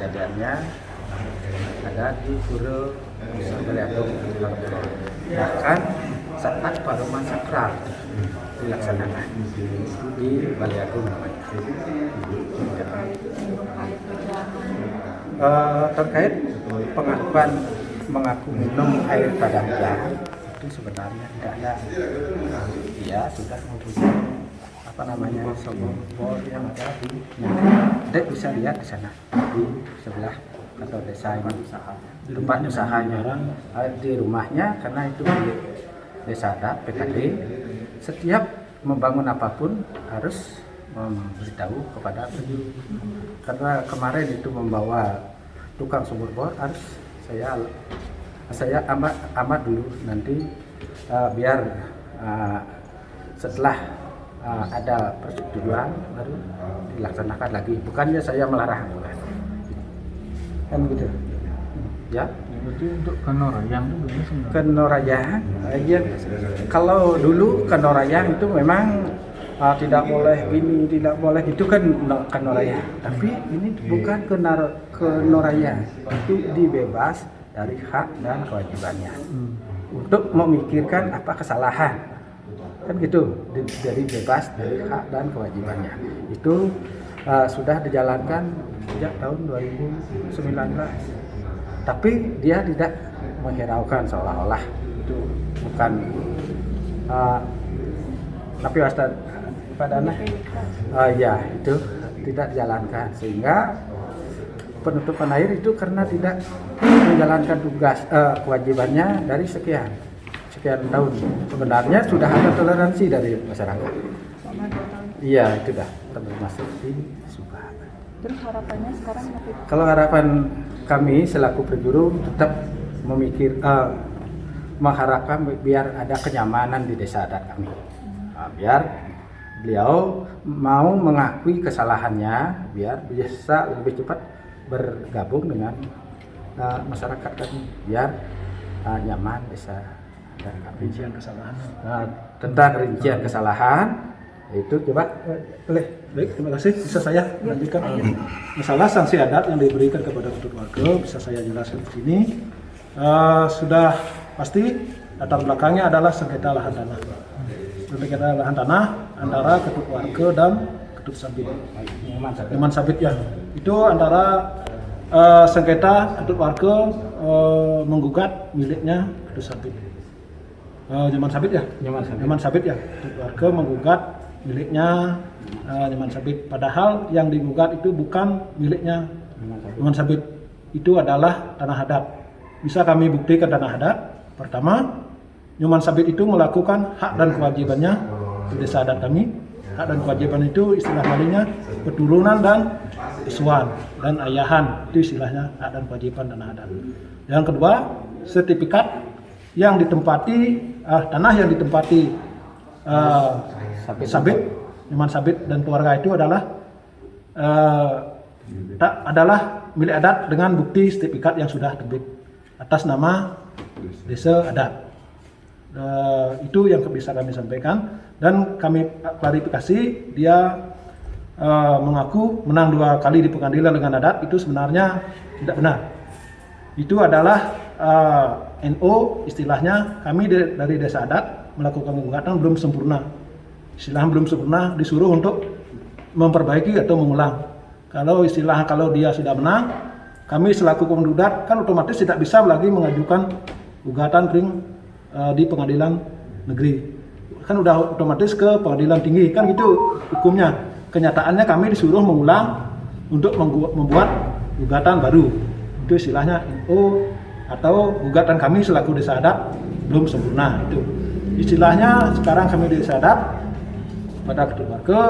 kejadiannya ada di Pura Baliagung. Bahkan saat Paroman sakral dilaksanakan di Baliagung namanya. Terkait pengakuan mengaku minum air pada hujan itu sebenarnya tidak ada. Dia sudah mempunyai bor yang ada di Dek bisa lihat di sana di sebelah kantor desa ini tempat usahanya di rumahnya, karena itu milik desa adat PKD. Setiap membangun apapun harus memberitahu kepada penjuru. Karena kemarin itu membawa tukang sumur bor, harus saya amat dulu nanti biar setelah ada persetujuan baru dilaksanakan lagi. Bukannya saya melarang, kan gitu ya. Berarti untuk kenorayang itu sebenarnya Kenorayang ya, kalau dulu kenorayang itu memang tidak boleh gini, tidak boleh itu kan kenorayang. Tapi ini bukan kenorayang, itu dibebas dari hak dan kewajibannya untuk memikirkan apa kesalahan, kan gitu. Dari bebas dari hak dan kewajibannya itu sudah dijalankan sejak tahun 2019. Tapi dia tidak menghiraukan seolah-olah itu bukan tapi pada ya itu tidak dijalankan, sehingga penutupan air itu karena tidak menjalankan tugas kewajibannya dari sekian tahun. Sebenarnya sudah ada toleransi dari masyarakat. Iya, itu dah termasuk di Subah. Terus harapannya sekarang kalau harapan kami selaku penjuru tetap mengharapkan biar ada kenyamanan di desa adat kami. Biar beliau mau mengakui kesalahannya, biar bisa lebih cepat bergabung dengan masyarakat kami, biar nyaman desa adat kami. Rincian kesalahan. Tentang rincian kesalahan itu coba Baik, terima kasih. Bisa saya lanjutkan masalah sanksi adat yang diberikan kepada ketua warga. Bisa saya jelaskan di sini. Sudah pasti latar belakangnya adalah sengketa lahan tanah. Sengketa lahan tanah antara ketua warga dan ketut sabit. Nyaman sabit ya. Itu antara sengketa ketut warga menggugat miliknya ketut sabit. Nyaman sabit ya. Nyaman sabit ya. Ketut warga menggugat miliknya Nyaman Sabit, padahal yang digugat itu bukan miliknya Nyaman Sabit, itu adalah tanah adat. Bisa kami buktikan tanah adat. Pertama, Nyaman Sabit itu melakukan hak dan kewajibannya di desa adat kami. Hak dan kewajiban itu istilah lainnya keturunan dan pesuan dan ayahan, itu istilahnya hak dan kewajiban tanah adat. Yang kedua, sertifikat yang ditempati tanah yang ditempati Sabit, Nyaman Sabit dan keluarga itu adalah milik adat dengan bukti sertifikat yang sudah terbit atas nama desa adat. Itu yang bisa kami sampaikan, dan kami klarifikasi dia mengaku menang 2 kali di pengadilan dengan adat, itu sebenarnya tidak benar. Itu adalah NO istilahnya, kami dari desa adat melakukan gugatan belum sempurna. Istilahnya belum sempurna, disuruh untuk memperbaiki atau mengulang. Kalau dia sudah menang, kami selaku penggugat kan otomatis tidak bisa lagi mengajukan gugatan di pengadilan negeri. Kan udah otomatis ke pengadilan tinggi, kan gitu hukumnya. Kenyataannya kami disuruh mengulang untuk membuat gugatan baru. Itu istilahnya NO atau gugatan kami selaku desa adat belum sempurna. Itu istilahnya sekarang kami di desa adat pada ketua warga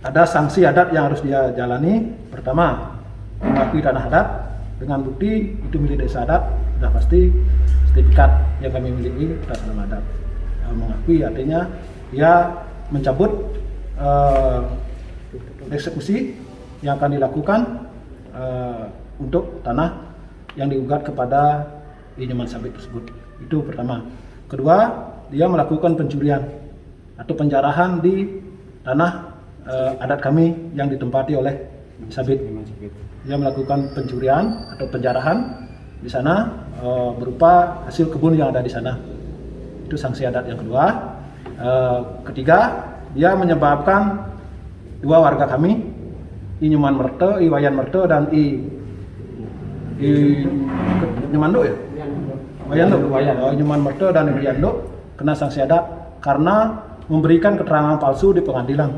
ada sanksi adat yang harus dia jalani. Pertama, mengakui tanah adat dengan bukti itu milik desa adat, sudah pasti sertifikat yang kami miliki atas nama adat. Mengakui artinya dia mencabut eksekusi yang akan dilakukan untuk tanah yang digugat kepada Nyaman Sabit tersebut. Itu pertama. Kedua, dia melakukan pencurian atau penjarahan di tanah adat kami yang ditempati oleh sabit. Dia melakukan pencurian atau penjarahan di sana berupa hasil kebun yang ada di sana. Itu sanksi adat yang kedua. Ketiga, dia menyebabkan dua warga kami, I Nyuman Merte, I Wayan Merte, dan I Nyumando ya? Wayando. Nyuman Merte dan I Wayando kena sanksi adat karena memberikan keterangan palsu di pengadilan.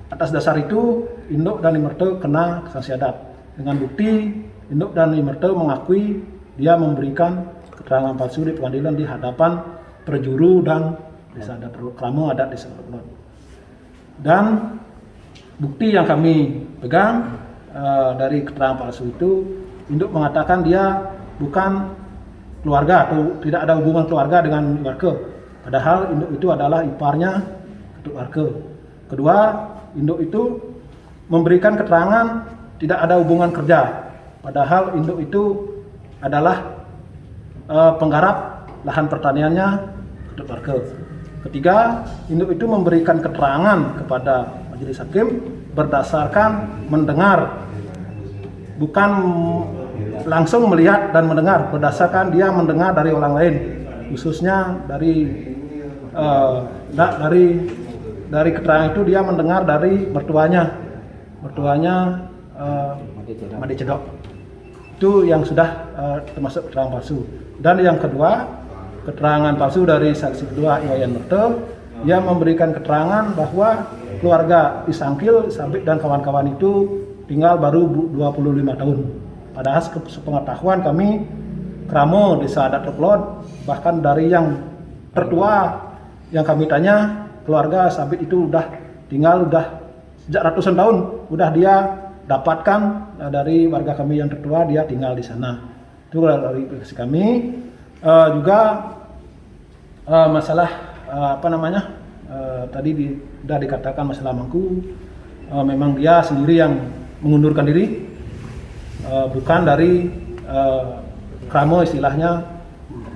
Atas dasar itu Induk dan I Merte kena sanksi adat dengan bukti Induk dan I Merte mengakui dia memberikan keterangan palsu di pengadilan di hadapan perjuru dan desa adat Kramo adat desa Ruklod. Dan bukti yang kami pegang dari keterangan palsu itu, Induk mengatakan dia bukan keluarga atau tidak ada hubungan keluarga dengan warga. Padahal Induk itu adalah iparnya Ketut Warga. Kedua, Induk itu memberikan keterangan tidak ada hubungan kerja. Padahal Induk itu adalah penggarap lahan pertaniannya Ketut Warga. Ketiga, Induk itu memberikan keterangan kepada majelis hakim berdasarkan mendengar, bukan langsung melihat dan mendengar, berdasarkan dia mendengar dari orang lain, khususnya dari keterangan itu dia mendengar dari mertuanya Made Cedok. Itu yang sudah termasuk keterangan palsu. Dan yang kedua, keterangan palsu dari saksi kedua I Wayan Merte, dia memberikan keterangan bahwa keluarga Isangkil, Sabit dan kawan-kawan itu tinggal baru 25 tahun. Padahal sepengetahuan kami, Kramo desa adat Ruklod, bahkan dari yang tertua yang kami tanya, keluarga Sabit itu udah tinggal sejak ratusan tahun, udah dia dapatkan dari warga kami yang tertua, dia tinggal di sana. Itu dari versi kami. Juga masalah tadi sudah dikatakan masalah Mangku, memang dia sendiri yang mengundurkan diri, bukan dari Kramo istilahnya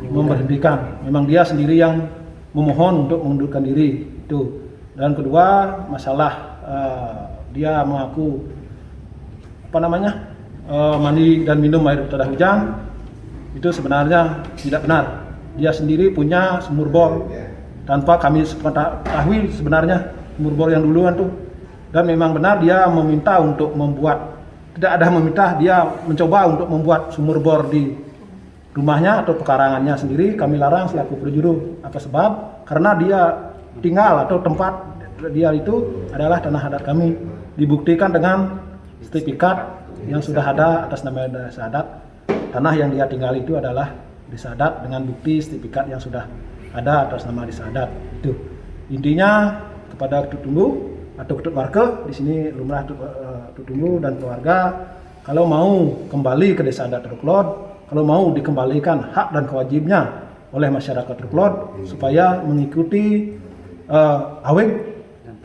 memberhentikan. Memang dia sendiri yang memohon untuk mengundurkan diri itu. Dan kedua, masalah dia mengaku mandi dan minum air tada hujan, itu sebenarnya tidak benar. Dia sendiri punya sumur bor tanpa kami ketahui sebenarnya sumur bor yang duluan tuh. Dan memang benar dia meminta untuk membuat, tidak ada meminta, dia mencoba untuk membuat sumur bor di rumahnya atau pekarangannya sendiri. Kami larang selaku perjuru. Apa sebab? Karena dia tinggal atau tempat dia itu adalah tanah adat kami. Dibuktikan dengan sertifikat yang sudah ada atas nama desa adat. Tanah yang dia tinggal itu adalah desa adat dengan bukti sertifikat yang sudah ada atas nama desa adat. Itu intinya kepada Ketut Tunggu atau Ketut Warga di sini lumrah Ketut Tunggu dan keluarga, kalau mau kembali ke desa adat Ruklod, kalau mau dikembalikan hak dan kewajibannya oleh masyarakat Ruklod supaya mengikuti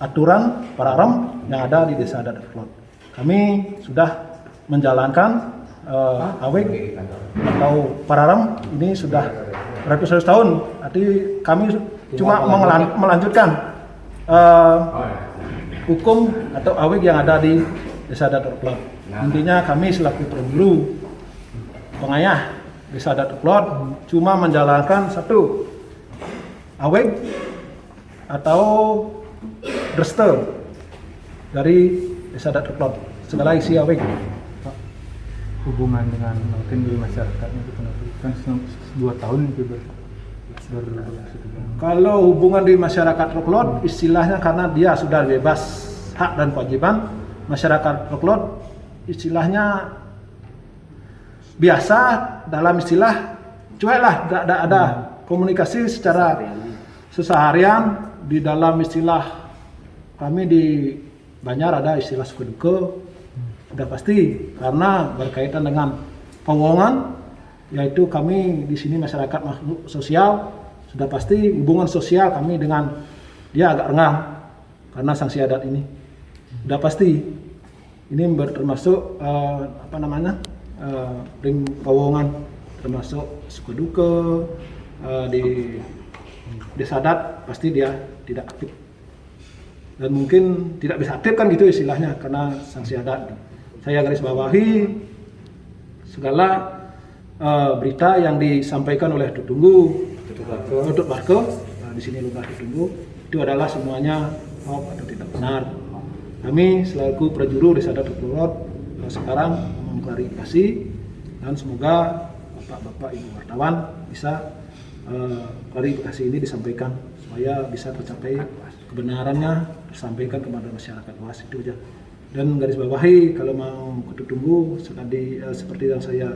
aturan Pararam yang ada di desa adat Ruklod. Kami sudah menjalankan aweg atau Pararam ini sudah ratus tahun. Arti kami cuma melanjutkan hukum atau aweg yang ada di desa adat Ruklod. Intinya kami selaku perguru pengayah desa adat Ruklod cuma menjalankan satu aweg atau dreste dari desa adat Ruklod, segala isi aweg. Hubungan dengan mungkin di masyarakatnya itu kan 2 tahun itu Kalau hubungan di masyarakat Ruklod istilahnya karena dia sudah bebas hak dan kewajiban, masyarakat Ruklod istilahnya biasa, dalam istilah cuek lah, tidak ada komunikasi secara seharian. Di dalam istilah kami di Banjar ada istilah suku duka, sudah pasti karena berkaitan dengan pewongan, yaitu kami di sini masyarakat makhluk sosial, sudah pasti hubungan sosial kami dengan dia agak renggang karena sanksi adat ini. Sudah pasti ini termasuk ring pewongan, termasuk suku duka di desa adat pasti dia tidak aktif. Dan mungkin tidak bisa aktif kan gitu istilahnya karena sanksi adat. Saya garis bawahi segala berita yang disampaikan oleh Tutunggu, Tutut Barke, di sini Lurah Tutunggu, itu adalah semuanya hoax atau tidak benar. Kami selaku prajuru Desa Adat Tutulot sekarang mengklarifikasi dan semoga Bapak-Bapak Ibu wartawan bisa klarifikasi ini disampaikan supaya bisa tercapai kebenarannya disampaikan kepada masyarakat luas itu aja. Dan garis bawahi kalau mau ke Tutunggu seperti yang saya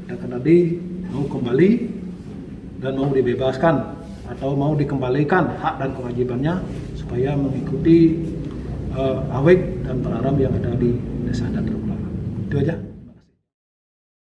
katakan tadi mau kembali dan mau dibebaskan atau mau dikembalikan hak dan kewajibannya supaya mengikuti awek dan pelaram yang ada di Desa Adat Tutulot. Itu aja.